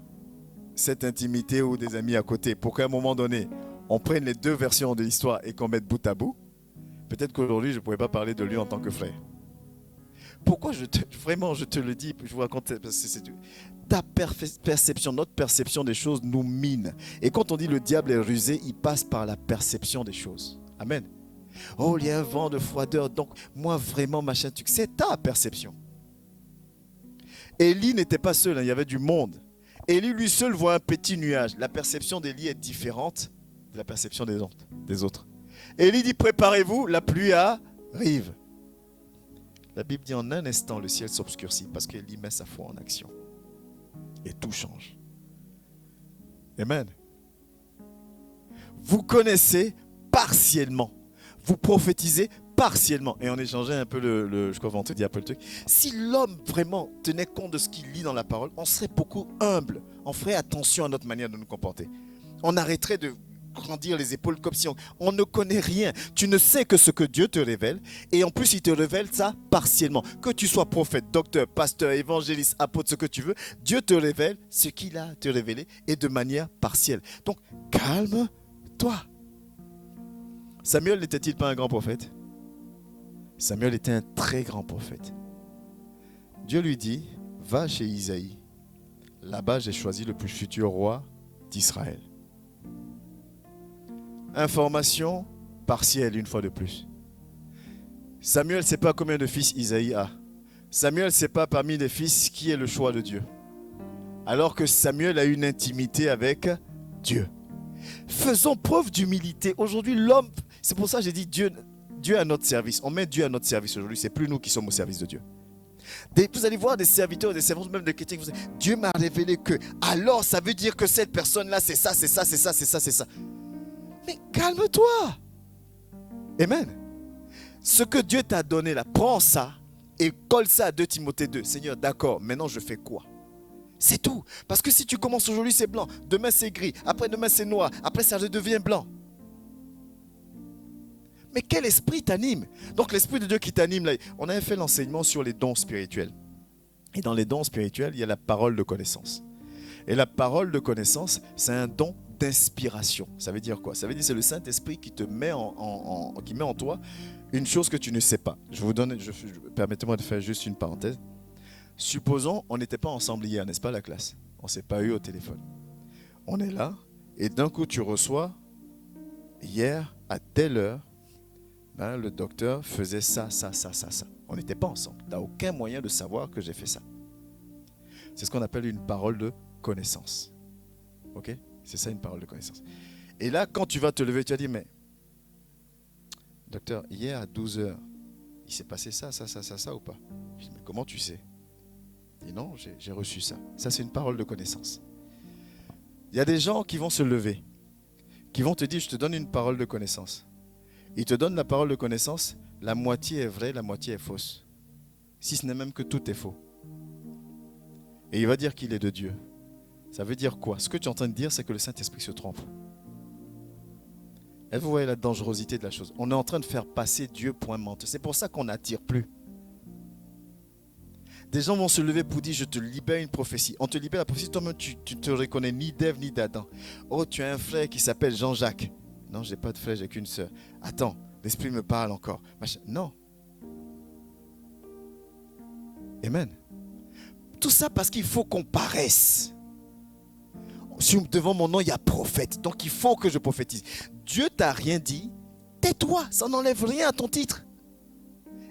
cette intimité ou des amis à côté, pour qu'à un moment donné, on prenne les 2 versions de l'histoire et qu'on mette bout à bout, peut-être qu'aujourd'hui, je ne pourrais pas parler de lui en tant que frère. Pourquoi je te le dis, je vous raconte, ta perception, notre perception des choses nous mine. Et quand on dit le diable est rusé, il passe par la perception des choses. Amen. Oh, il y a un vent de froideur, donc moi vraiment, machin, c'est ta perception. Élie n'était pas seul, il y avait du monde. Élie lui seul voit un petit nuage. La perception d'Élie est différente de la perception des autres. Élie dit, préparez-vous, la pluie arrive. La Bible dit en un instant, le ciel s'obscurcit parce qu'Élie met sa foi en action. Et tout change. Amen. Vous connaissez partiellement. Vous prophétisez partiellement. Et on échangeait un peu je crois qu'on te dit un peu le truc. Si l'homme vraiment tenait compte de ce qu'il lit dans la parole, on serait beaucoup humble. On ferait attention à notre manière de nous comporter. On arrêterait de grandir les épaules comme si on ne connaît rien. Tu ne sais que ce que Dieu te révèle. Et en plus, il te révèle ça partiellement. Que tu sois prophète, docteur, pasteur, évangéliste, apôtre, ce que tu veux, Dieu te révèle ce qu'il a te révélé et de manière partielle. Donc, calme-toi. Samuel n'était-il pas un grand prophète? Samuel était un très grand prophète. Dieu lui dit, va chez Isaïe. Là-bas, j'ai choisi le plus futur roi d'Israël. Information partielle une fois de plus. Samuel ne sait pas combien de fils Isaïe a. Samuel ne sait pas parmi les fils qui est le choix de Dieu. Alors que Samuel a une intimité avec Dieu. Faisons preuve d'humilité. Aujourd'hui, l'homme, c'est pour ça que j'ai dit Dieu est à notre service. On met Dieu à notre service aujourd'hui. C'est plus nous qui sommes au service de Dieu. Vous allez voir des serviteurs, des servantes, même des chrétiens. Dieu m'a révélé que. Alors, ça veut dire que cette personne-là, c'est ça, c'est ça, c'est ça, c'est ça, c'est ça. Mais calme-toi. Amen. Ce que Dieu t'a donné là, prends ça et colle ça à 2 Timothée 2. Seigneur, d'accord, maintenant je fais quoi? C'est tout. Parce que si tu commences aujourd'hui, c'est blanc. Demain, c'est gris. Après, demain, c'est noir. Après, ça devient blanc. Mais quel esprit t'anime? Donc, l'esprit de Dieu qui t'anime, là, on avait fait l'enseignement sur les dons spirituels. Et dans les dons spirituels, il y a la parole de connaissance. Et la parole de connaissance, c'est un don d'inspiration. Ça veut dire quoi? Ça veut dire que c'est le Saint-Esprit qui te met qui met en toi une chose que tu ne sais pas. Permettez-moi de faire juste une parenthèse. Supposons, on n'était pas ensemble hier, n'est-ce pas, la classe? On ne s'est pas eu au téléphone. On est là, et d'un coup, tu reçois, hier, à telle heure, le docteur faisait ça, ça, ça, ça, ça. On n'était pas ensemble. Tu n'as aucun moyen de savoir que j'ai fait ça. C'est ce qu'on appelle une parole de connaissance. Ok? C'est ça, une parole de connaissance. Et là, quand tu vas te lever, tu vas dire, mais docteur, hier à 12h, il s'est passé ça, ça, ça, ça, ça ou pas? Je dis, mais comment tu sais? Il dit, non, j'ai reçu ça. Ça, c'est une parole de connaissance. Il y a des gens qui vont se lever, qui vont te dire, je te donne une parole de connaissance. Ils te donnent la parole de connaissance, la moitié est vraie, la moitié est fausse. Si ce n'est même que tout est faux. Et il va dire qu'il est de Dieu. Ça veut dire quoi? Ce que tu es en train de dire, c'est que le Saint-Esprit se trompe. Et vous voyez la dangerosité de la chose. On est en train de faire passer Dieu pour un menteur. C'est pour ça qu'on n'attire plus. Des gens vont se lever pour dire, je te libère une prophétie. On te libère la prophétie, toi-même tu ne te reconnais ni d'Ève ni d'Adam. Oh, tu as un frère qui s'appelle Jean-Jacques. Non, je n'ai pas de frère, j'ai qu'une sœur. Attends, l'Esprit me parle encore. Non. Amen. Tout ça parce qu'il faut qu'on paraisse. Devant mon nom, il y a prophète. Donc il faut que je prophétise. Dieu t'a rien dit. Tais-toi, ça n'enlève rien à ton titre.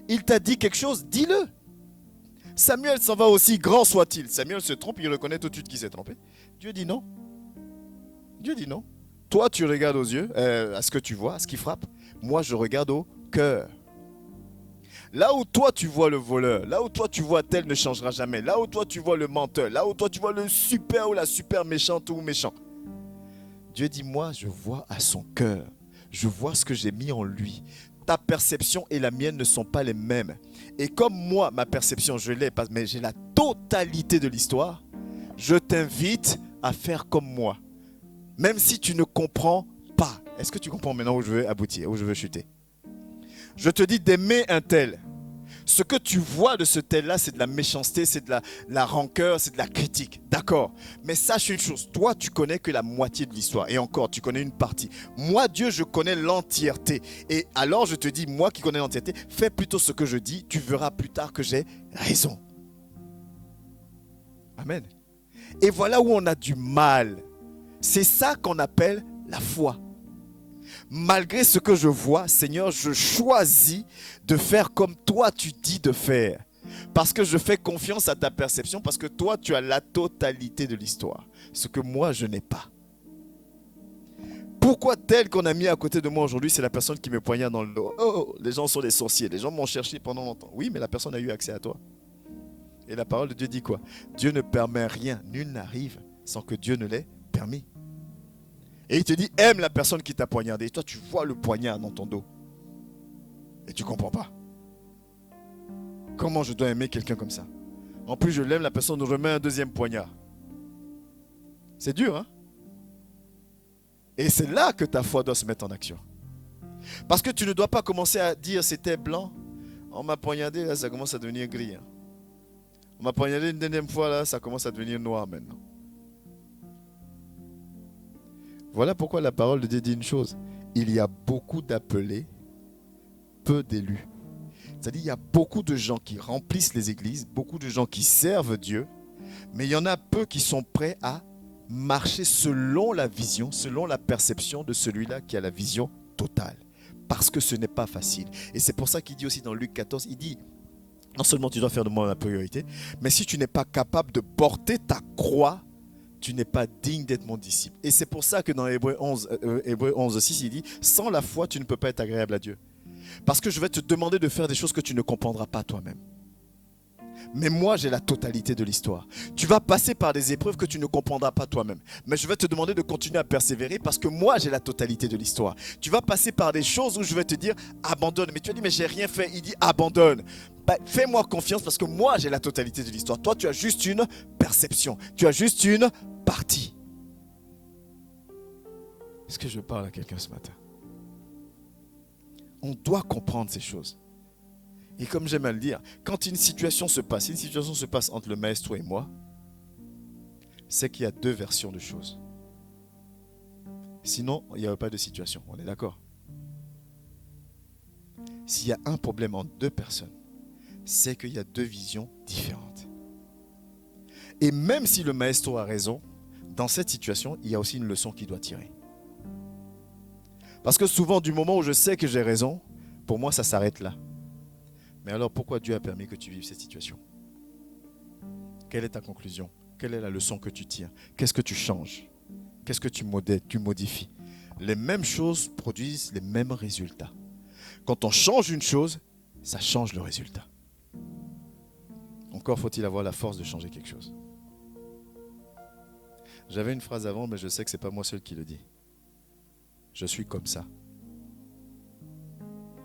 Il t'a dit quelque chose, dis-le. Samuel s'en va aussi grand soit-il. Samuel se trompe, il reconnaît tout de suite qu'il s'est trompé. Dieu dit non. Dieu dit non. Toi, tu regardes aux yeux, à ce que tu vois, à ce qui frappe. Moi, je regarde au cœur. Là où toi, tu vois le voleur, là où toi, tu vois tel ne changera jamais, là où toi, tu vois le menteur, là où toi, tu vois le super ou la super méchante ou méchant. Dieu dit, moi, je vois à son cœur. Je vois ce que j'ai mis en lui. Ta perception et la mienne ne sont pas les mêmes. Et comme moi, ma perception, je l'ai, mais j'ai la totalité de l'histoire, je t'invite à faire comme moi. Même si tu ne comprends pas. Est-ce que tu comprends maintenant où je veux aboutir, où je veux chuter? Je te dis d'aimer un tel. Ce que tu vois de ce tel-là, c'est de la méchanceté, c'est de la rancœur, c'est de la critique. D'accord. Mais sache une chose, toi, tu connais que la moitié de l'histoire. Et encore, tu connais une partie. Moi, Dieu, je connais l'entièreté. Et alors, je te dis, moi qui connais l'entièreté, fais plutôt ce que je dis. Tu verras plus tard que j'ai raison. Amen. Et voilà où on a du mal. C'est ça qu'on appelle la foi. Malgré ce que je vois, Seigneur, je choisis de faire comme toi tu dis de faire. Parce que je fais confiance à ta perception, parce que toi tu as la totalité de l'histoire. Ce que moi je n'ai pas. Pourquoi tel qu'on a mis à côté de moi aujourd'hui, c'est la personne qui me poignarde dans le dos? Oh, les gens sont des sorciers, les gens m'ont cherché pendant longtemps. Oui, mais la personne a eu accès à toi. Et la parole de Dieu dit quoi? Dieu ne permet rien, nul n'arrive sans que Dieu ne l'ait permis. Et il te dit, aime la personne qui t'a poignardé. Et toi, tu vois le poignard dans ton dos. Et tu ne comprends pas. Comment je dois aimer quelqu'un comme ça? En plus, je l'aime, la personne nous remet un deuxième poignard. C'est dur, hein? Et c'est là que ta foi doit se mettre en action. Parce que tu ne dois pas commencer à dire c'était blanc. On m'a poignardé, là ça commence à devenir gris. On m'a poignardé une deuxième fois, là ça commence à devenir noir maintenant. Voilà pourquoi la parole de Dieu dit une chose. Il y a beaucoup d'appelés, peu d'élus. C'est-à-dire il y a beaucoup de gens qui remplissent les églises, beaucoup de gens qui servent Dieu, mais il y en a peu qui sont prêts à marcher selon la vision, selon la perception de celui-là qui a la vision totale. Parce que ce n'est pas facile. Et c'est pour ça qu'il dit aussi dans Luc 14, il dit, non seulement tu dois faire de moi ma priorité, mais si tu n'es pas capable de porter ta croix, tu n'es pas digne d'être mon disciple. Et c'est pour ça que dans Hébreux 11, 6, il dit, sans la foi, tu ne peux pas être agréable à Dieu. Parce que je vais te demander de faire des choses que tu ne comprendras pas toi-même. Mais moi, j'ai la totalité de l'histoire. Tu vas passer par des épreuves que tu ne comprendras pas toi-même. Mais je vais te demander de continuer à persévérer parce que moi, j'ai la totalité de l'histoire. Tu vas passer par des choses où je vais te dire, abandonne. Mais tu vas dire, mais j'ai rien fait. Il dit, abandonne. Ben, fais-moi confiance parce que moi, j'ai la totalité de l'histoire. Toi, tu as juste une perception. Tu as juste une partie. Est-ce que je parle à quelqu'un ce matin? On doit comprendre ces choses. Et comme j'aime à le dire, quand une situation se passe entre le maestro et moi, c'est qu'il y a deux versions de choses. Sinon, il n'y a pas de situation. On est d'accord? S'il y a un problème entre deux personnes, c'est qu'il y a deux visions différentes. Et même si le maestro a raison, dans cette situation, il y a aussi une leçon qu'il doit tirer. Parce que souvent, du moment où je sais que j'ai raison, pour moi, ça s'arrête là. Mais alors, pourquoi Dieu a permis que tu vives cette situation? Quelle est ta conclusion? Quelle est la leçon que tu tires? Qu'est-ce que tu changes? Qu'est-ce que tu modifies? Les mêmes choses produisent les mêmes résultats. Quand on change une chose, ça change le résultat. Encore faut-il avoir la force de changer quelque chose. J'avais une phrase avant, mais je sais que ce n'est pas moi seul qui le dit. Je suis comme ça.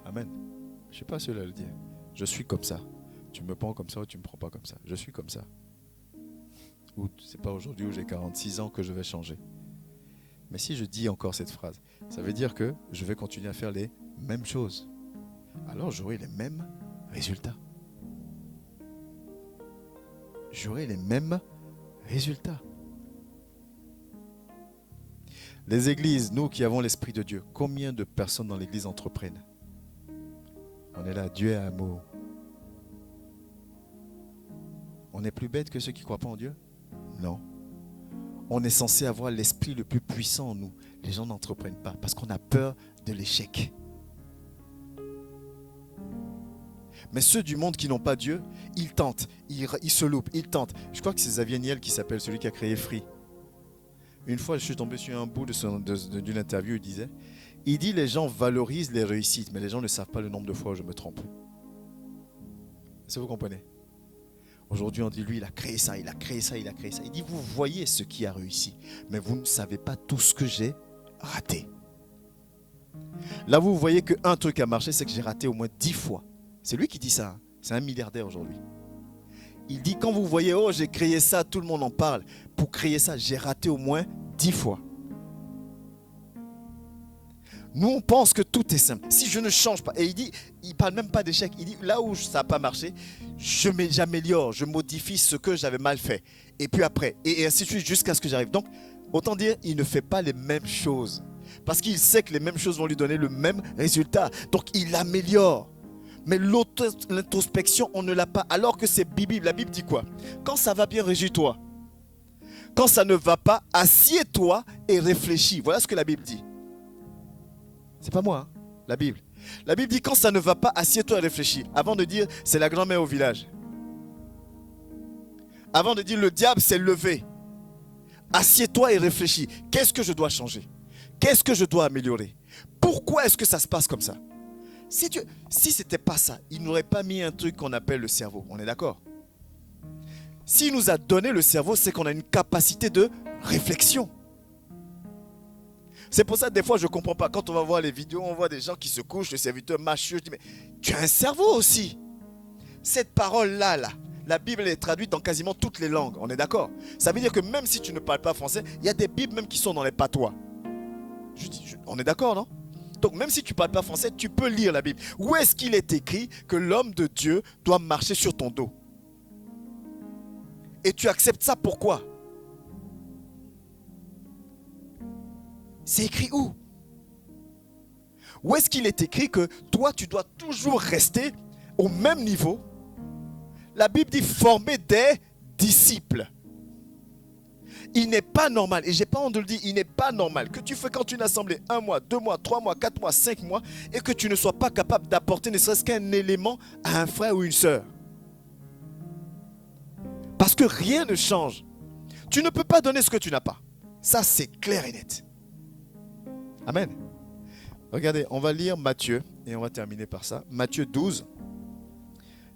Amen. Je ne suis pas seul à le dire. Je suis comme ça. Tu me prends comme ça ou tu ne me prends pas comme ça. Je suis comme ça. Ou c'est pas aujourd'hui où j'ai 46 ans que je vais changer. Mais si je dis encore cette phrase, ça veut dire que je vais continuer à faire les mêmes choses. Alors j'aurai les mêmes résultats. J'aurai les mêmes résultats. Les églises, nous qui avons l'Esprit de Dieu, combien de personnes dans l'église entreprennent? On est là, Dieu est amour. On est plus bête que ceux qui ne croient pas en Dieu? Non. On est censé avoir l'esprit le plus puissant en nous. Les gens n'entreprennent pas parce qu'on a peur de l'échec. Mais ceux du monde qui n'ont pas Dieu, ils tentent, ils se loupent, ils tentent. Je crois que c'est Xavier Niel qui s'appelle celui qui a créé Free. Une fois, je suis tombé sur un bout d'une interview, il dit les gens valorisent les réussites, mais les gens ne savent pas le nombre de fois où je me trompe. Est-ce que vous comprenez? Aujourd'hui, on dit, lui, il a créé ça, il a créé ça, il a créé ça. Il dit, vous voyez ce qui a réussi, mais vous ne savez pas tout ce que j'ai raté. Là, vous voyez qu'un truc a marché, c'est que j'ai raté au moins 10 fois. C'est lui qui dit ça, hein. C'est un milliardaire aujourd'hui. Il dit, quand vous voyez, oh, j'ai créé ça, tout le monde en parle. Pour créer ça, j'ai raté au moins 10 fois. Nous, on pense que tout est simple. Si je ne change pas, et il dit, il ne parle même pas d'échec. Il dit, là où ça n'a pas marché, j'améliore, je modifie ce que j'avais mal fait. Et puis après, et ainsi de suite, jusqu'à ce que j'arrive. Donc, autant dire, il ne fait pas les mêmes choses. Parce qu'il sait que les mêmes choses vont lui donner le même résultat. Donc, il améliore. Mais l'introspection, on ne l'a pas. Alors que c'est Bible. La Bible dit quoi? Quand ça va bien, réjouis-toi. Quand ça ne va pas, assieds-toi et réfléchis. Voilà ce que la Bible dit. C'est pas moi, hein, la Bible. La Bible dit quand ça ne va pas, assieds-toi et réfléchis. Avant de dire c'est la grand-mère au village. Avant de dire le diable s'est levé. Assieds-toi et réfléchis. Qu'est-ce que je dois changer? Qu'est-ce que je dois améliorer? Pourquoi est-ce que ça se passe comme ça? Si ce n'était pas ça, il n'aurait pas mis un truc qu'on appelle le cerveau. On est d'accord? S'il nous a donné le cerveau, c'est qu'on a une capacité de réflexion. C'est pour ça que des fois je ne comprends pas. Quand on va voir les vidéos, on voit des gens qui se couchent, le serviteur mâcheux. Je dis, mais tu as un cerveau aussi. Cette parole-là, la Bible est traduite dans quasiment toutes les langues. On est d'accord? Ça veut dire que même si tu ne parles pas français, il y a des Bibles même qui sont dans les patois. On est d'accord, non? Donc même si tu ne parles pas français, tu peux lire la Bible. Où est-ce qu'il est écrit que l'homme de Dieu doit marcher sur ton dos? Et tu acceptes ça, pourquoi? C'est écrit où? Où est-ce qu'il est écrit que toi, tu dois toujours rester au même niveau? La Bible dit former des disciples. Il n'est pas normal, et j'ai pas honte de le dire, il n'est pas normal que tu fréquentes une assemblée 1 mois, 2 mois, 3 mois, 4 mois, 5 mois et que tu ne sois pas capable d'apporter ne serait-ce qu'un élément à un frère ou une sœur. Parce que rien ne change. Tu ne peux pas donner ce que tu n'as pas. Ça, c'est clair et net. Amen. Regardez, on va lire Matthieu et on va terminer par ça. Matthieu 12,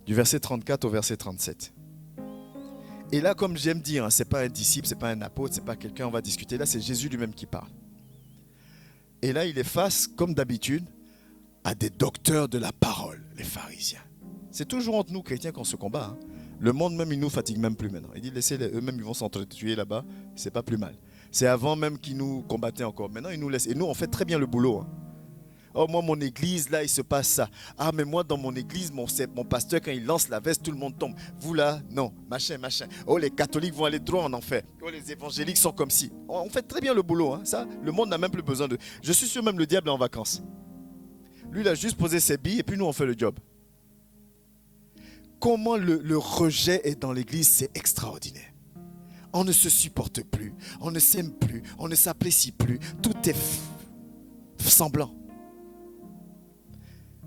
du verset 34 au verset 37. Et là, comme j'aime dire, ce n'est pas un disciple, ce n'est pas un apôtre, ce n'est pas quelqu'un, on va discuter. Là, c'est Jésus lui-même qui parle. Et là, il est face, comme d'habitude, à des docteurs de la parole, les pharisiens. C'est toujours entre nous, chrétiens, qu'on se combat. Hein. Le monde même, il nous fatigue même plus maintenant. Il dit, laissez-les, eux-mêmes, ils vont s'entretuer là-bas, c'est pas plus mal. C'est avant même qu'ils nous combattaient encore. Maintenant, ils nous laissent. Et nous, on fait très bien le boulot. Hein. Oh, moi, mon église, là, il se passe ça. Ah, mais moi, dans mon église, mon pasteur, quand il lance la veste, tout le monde tombe. Vous, là, non, machin. Oh, les catholiques vont aller droit en enfer. Oh, les évangéliques sont comme si. On fait très bien le boulot, hein, ça. Le monde n'a même plus besoin de... Je suis sûr, même le diable est en vacances. Lui, il a juste posé ses billes et puis nous, on fait le job. Comment le rejet est dans l'église, c'est extraordinaire. On ne se supporte plus, on ne s'aime plus, on ne s'apprécie plus. Tout est semblant.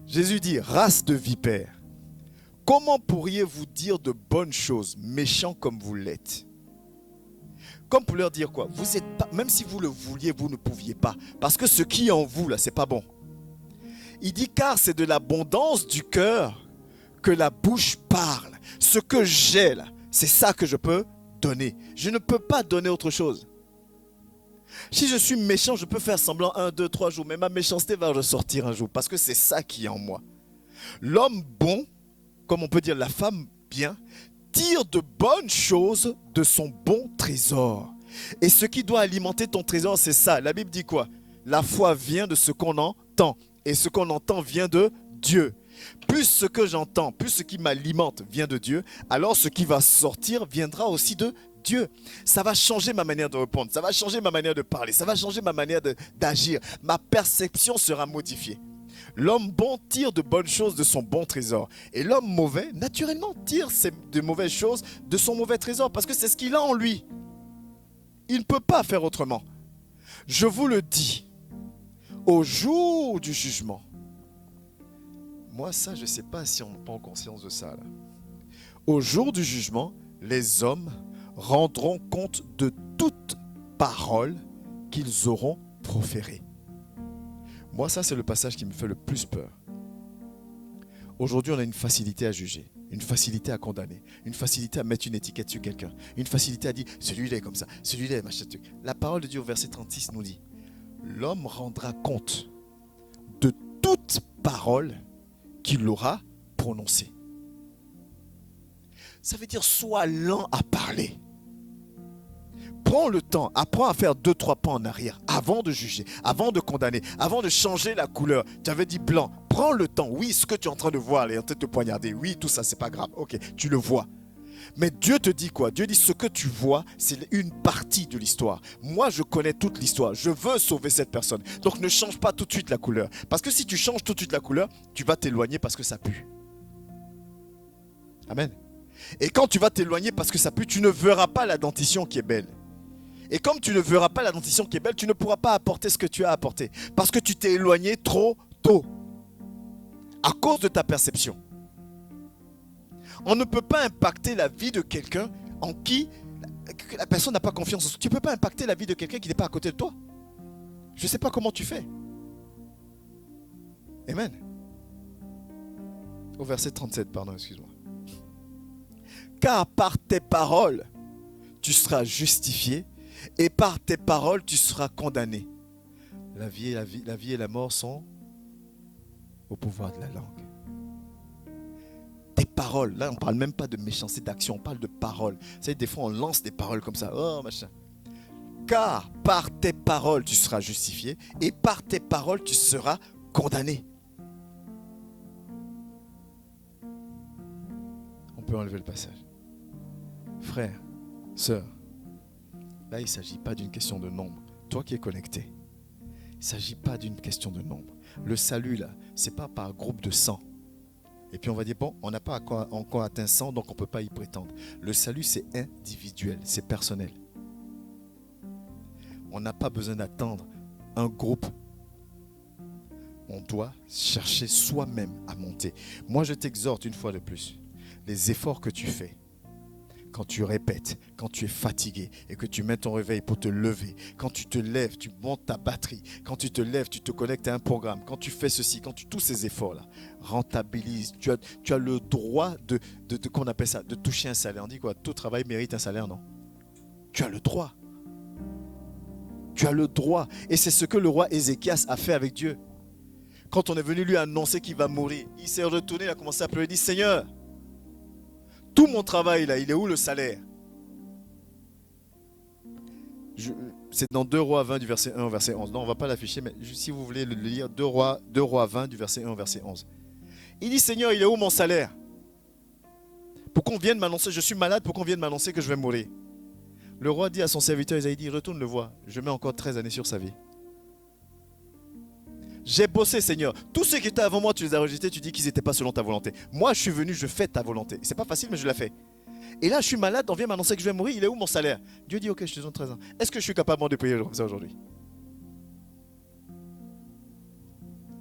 Jésus dit, race de vipères, comment pourriez-vous dire de bonnes choses, méchants comme vous l'êtes? Comme pour leur dire quoi? Vous êtes pas, même si vous le vouliez, vous ne pouviez pas. Parce que ce qui est en vous, là, c'est pas bon. Il dit, car c'est de l'abondance du cœur que la bouche parle. Ce que j'ai là, c'est ça que je peux donner. Je ne peux pas donner autre chose. Si je suis méchant, je peux faire semblant 1, 2, 3 jours, mais ma méchanceté va ressortir un jour, parce que c'est ça qui est en moi. L'homme bon, comme on peut dire la femme bien, tire de bonnes choses de son bon trésor. Et ce qui doit alimenter ton trésor, c'est ça. La Bible dit quoi? La foi vient de ce qu'on entend, et ce qu'on entend vient de Dieu. Plus ce que j'entends, plus ce qui m'alimente vient de Dieu, alors ce qui va sortir viendra aussi de Dieu. Ça va changer ma manière de répondre, ça va changer ma manière de parler, ça va changer ma manière d'agir. Ma perception sera modifiée. L'homme bon tire de bonnes choses de son bon trésor. Et l'homme mauvais, naturellement, tire de mauvaises choses de son mauvais trésor, parce que c'est ce qu'il a en lui. Il ne peut pas faire autrement. Je vous le dis, au jour du jugement, moi ça, je ne sais pas si on prend conscience de ça. Là. Au jour du jugement, les hommes rendront compte de toute parole qu'ils auront proférée. Moi, ça, c'est le passage qui me fait le plus peur. Aujourd'hui, on a une facilité à juger, une facilité à condamner, une facilité à mettre une étiquette sur quelqu'un, une facilité à dire « celui-là est comme ça, celui-là est machin truc ». La parole de Dieu au verset 36 nous dit « L'homme rendra compte de toute parole qu'il aura prononcée ». Ça veut dire sois lent à parler. Prends le temps, apprends à faire 2-3 pas en arrière avant de juger, avant de condamner, avant de changer la couleur. Tu avais dit blanc, prends le temps. Oui, ce que tu es en train de voir, elle est en train de te poignarder. Oui, tout ça, c'est pas grave. Ok, tu le vois. Mais Dieu te dit quoi? Dieu dit ce que tu vois, c'est une partie de l'histoire. Moi, je connais toute l'histoire. Je veux sauver cette personne. Donc, ne change pas tout de suite la couleur. Parce que si tu changes tout de suite la couleur, tu vas t'éloigner parce que ça pue. Amen. Et quand tu vas t'éloigner parce que ça pue, tu ne verras pas la dentition qui est belle. Et comme tu ne verras pas la dentition qui est belle, tu ne pourras pas apporter ce que tu as apporté. Parce que tu t'es éloigné trop tôt. À cause de ta perception. On ne peut pas impacter la vie de quelqu'un en qui la personne n'a pas confiance. Tu ne peux pas impacter la vie de quelqu'un qui n'est pas à côté de toi. Je ne sais pas comment tu fais. Amen. Au verset 37, pardon, excuse-moi. Car par tes paroles, tu seras justifié. Et par tes paroles, tu seras condamné. La vie et la mort sont au pouvoir de la langue. Tes paroles, là on ne parle même pas de méchanceté, d'action, on parle de paroles. Vous savez, des fois on lance des paroles comme ça. Oh machin. Car par tes paroles, tu seras justifié et par tes paroles, tu seras condamné. On peut enlever le passage. Frère, sœur, là, il ne s'agit pas d'une question de nombre. Toi qui es connecté, il ne s'agit pas d'une question de nombre. Le salut, là, ce n'est pas par groupe de 100. Et puis on va dire, bon, on n'a pas encore atteint 100, donc on ne peut pas y prétendre. Le salut, c'est individuel, c'est personnel. On n'a pas besoin d'attendre un groupe. On doit chercher soi-même à monter. Moi, je t'exhorte une fois de plus. Les efforts que tu fais, quand tu répètes, quand tu es fatigué et que tu mets ton réveil pour te lever, quand tu te lèves, tu montes ta batterie, quand tu te lèves, tu te connectes à un programme, quand tu fais ceci, quand tu tous ces efforts-là, rentabilise. Tu as le droit de qu'on appelle ça, de toucher un salaire. On dit quoi? Tout travail mérite un salaire, non? Tu as le droit. Tu as le droit. Et c'est ce que le roi Ézéchias a fait avec Dieu. Quand on est venu lui annoncer qu'il va mourir, il s'est retourné, il a commencé à pleurer, il dit, Seigneur, tout mon travail là, il est où le salaire? C'est dans 2 Rois 20 du verset 1 au verset 11. Non, on ne va pas l'afficher, mais si vous voulez le lire, 2 Rois 20 du verset 1 au verset 11. Il dit, Seigneur, il est où mon salaire? Pour qu'on vienne m'annoncer, je suis malade, pour qu'on vienne m'annoncer que je vais mourir. Le roi dit à son serviteur Isaïe, dit, retourne le voir, je mets encore 13 années sur sa vie. J'ai bossé, Seigneur. Tous ceux qui étaient avant moi, tu les as rejetés, tu dis qu'ils n'étaient pas selon ta volonté. Moi, je suis venu, je fais ta volonté. C'est pas facile, mais je l'ai fait. Et là, je suis malade, on vient m'annoncer que je vais mourir, il est où mon salaire? Dieu dit, ok, je te donne 13 ans. Est-ce que je suis capable de payer ça aujourd'hui?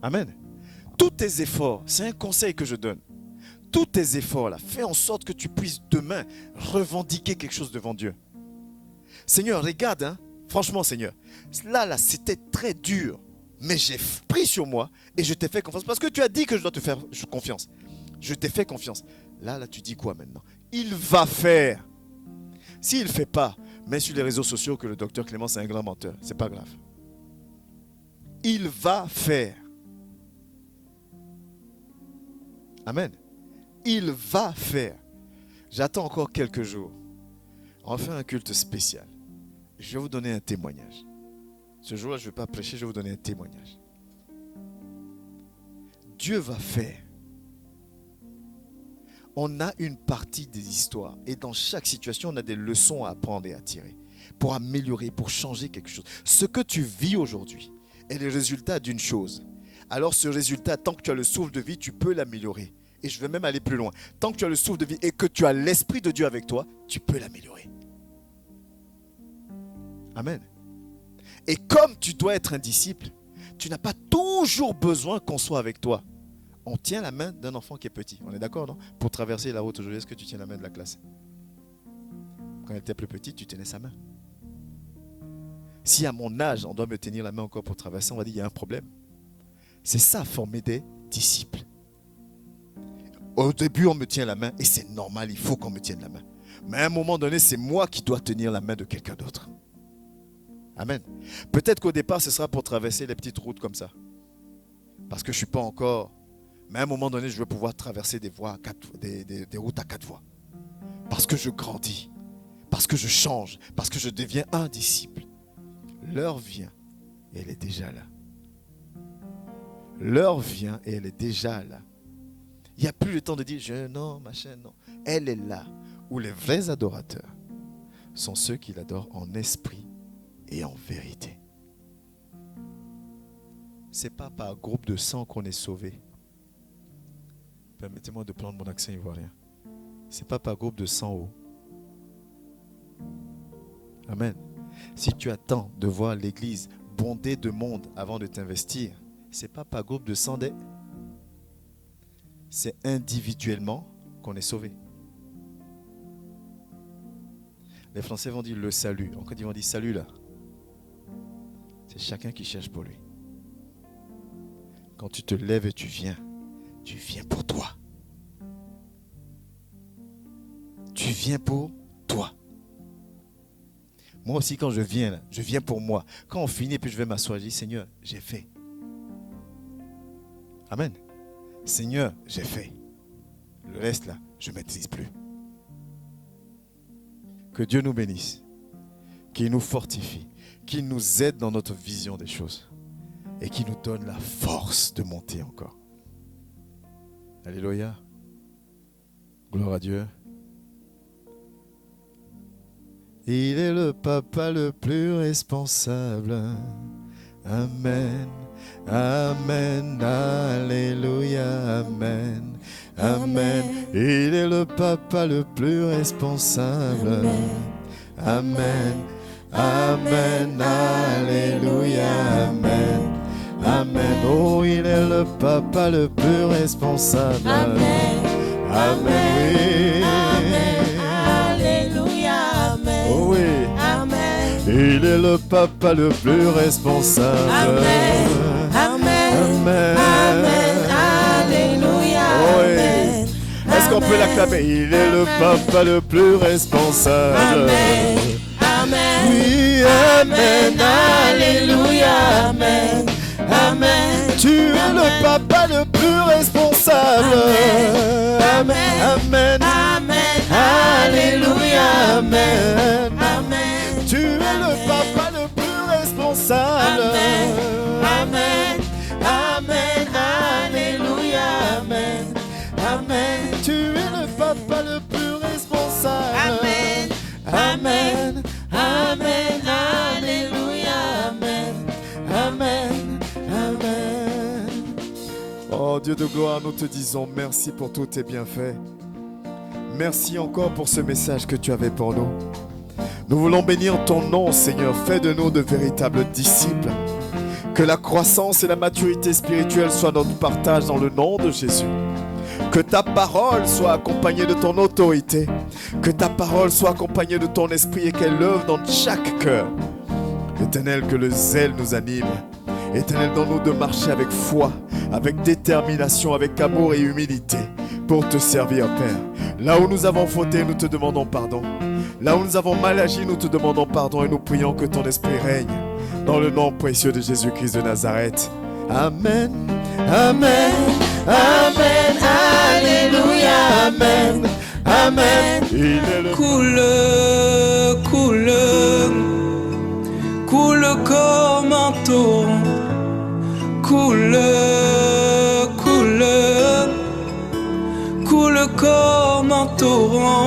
Amen. Tous tes efforts, c'est un conseil que je donne. Tous tes efforts, là, fais en sorte que tu puisses demain revendiquer quelque chose devant Dieu. Seigneur, regarde, hein, franchement, Seigneur, là, c'était très dur. Mais j'ai pris sur moi et je t'ai fait confiance. Parce que tu as dit que je dois te faire confiance. Je t'ai fait confiance. Là, tu dis quoi maintenant? Il va faire. S'il ne fait pas, mets sur les réseaux sociaux que le docteur Clément, c'est un grand menteur. C'est pas grave. Il va faire. Amen. Il va faire. J'attends encore quelques jours. On va faire un culte spécial. Je vais vous donner un témoignage. Ce jour-là, je ne vais pas prêcher, je vais vous donner un témoignage. Dieu va faire. On a une partie des histoires et dans chaque situation, on a des leçons à apprendre et à tirer pour améliorer, pour changer quelque chose. Ce que tu vis aujourd'hui est le résultat d'une chose. Alors ce résultat, tant que tu as le souffle de vie, tu peux l'améliorer. Et je vais même aller plus loin. Tant que tu as le souffle de vie et que tu as l'Esprit de Dieu avec toi, tu peux l'améliorer. Amen. Et comme tu dois être un disciple, tu n'as pas toujours besoin qu'on soit avec toi. On tient la main d'un enfant qui est petit. On est d'accord, non? Pour traverser la route aujourd'hui, est-ce que tu tiens la main de la classe? Quand elle était plus petite, tu tenais sa main. Si à mon âge, on doit me tenir la main encore pour traverser, on va dire qu'il y a un problème. C'est ça, former des disciples. Au début, on me tient la main et c'est normal, il faut qu'on me tienne la main. Mais à un moment donné, c'est moi qui dois tenir la main de quelqu'un d'autre. Amen. Peut-être qu'au départ, ce sera pour traverser les petites routes comme ça. Parce que je ne suis pas encore... Mais à un moment donné, je veux pouvoir traverser des routes à 4 voies. Parce que je grandis. Parce que je change. Parce que je deviens un disciple. L'heure vient et elle est déjà là. L'heure vient et elle est déjà là. Il n'y a plus le temps de dire non, machin, non. Elle est là. Où les vrais adorateurs sont ceux qui l'adorent en esprit et en vérité. Ce n'est pas par groupe de 100 qu'on est sauvé. Permettez-moi de prendre mon accent ivoirien. Ce n'est pas par groupe de 100 hauts. Amen. Si tu attends de voir l'église bondée de monde avant de t'investir, ce n'est pas par groupe de 100 des. C'est individuellement qu'on est sauvé. Les Français vont dire le salut. En Côte d'Ivoire, on dit salut là. C'est chacun qui cherche pour lui. Quand tu te lèves et tu viens pour toi. Tu viens pour toi. Moi aussi, quand je viens là, je viens pour moi. Quand on finit et puis je vais m'asseoir, je dis Seigneur, j'ai fait. Amen. Seigneur, j'ai fait. Le reste là, je ne maîtrise plus. Que Dieu nous bénisse, qu'il nous fortifie. qui nous aide dans notre vision des choses et qui nous donne la force de monter encore. Alléluia. Gloire à Dieu. Il est le papa le plus responsable. Amen. Amen. Alléluia. Amen. Amen. Il est le papa le plus responsable. Amen. Amen. Alléluia. Amen. Amen. Oh, il est le papa le plus responsable. Amen. Amen. Oui. Alléluia. Amen. Oh oui. Amen. Il est le papa le plus responsable. Amen. Amen. Amen. Amen. Alléluia. Oh oui. Amen. Est-ce qu'on peut l'acclamer? Il est le papa le plus responsable. Amen. Amen. Oui, amen. Alléluia. Amen. Amen. Tu es le papa le plus responsable. Amen. Amen. Amen. Alléluia. Amen. Amen. Tu es le papa le plus responsable. Amen. Amen. Alléluia. Amen. Amen. Tu es le papa le plus responsable. Amen. Amen. Amen. Alléluia. Amen. Amen. Amen. Oh Dieu de gloire, nous te disons merci pour tous tes bienfaits. Merci encore pour ce message que tu avais pour nous. Nous voulons bénir ton nom, Seigneur. Fais de nous de véritables disciples. Que la croissance et la maturité spirituelle soient notre partage dans le nom de Jésus. Que ta parole soit accompagnée de ton autorité. Que ta parole soit accompagnée de ton esprit et qu'elle œuvre dans chaque cœur. Éternel, que le zèle nous anime. Éternel, donne-nous de marcher avec foi, avec détermination, avec amour et humilité pour te servir, Père. Là où nous avons fauté, nous te demandons pardon. Là où nous avons mal agi, nous te demandons pardon et nous prions que ton esprit règne. Dans le nom précieux de Jésus-Christ de Nazareth. Amen. Amen. Amen. Alléluia. Amen. Amen. Il est le Coule, coule, coule comme un torrent. Coule, coule, coule comme un torrent.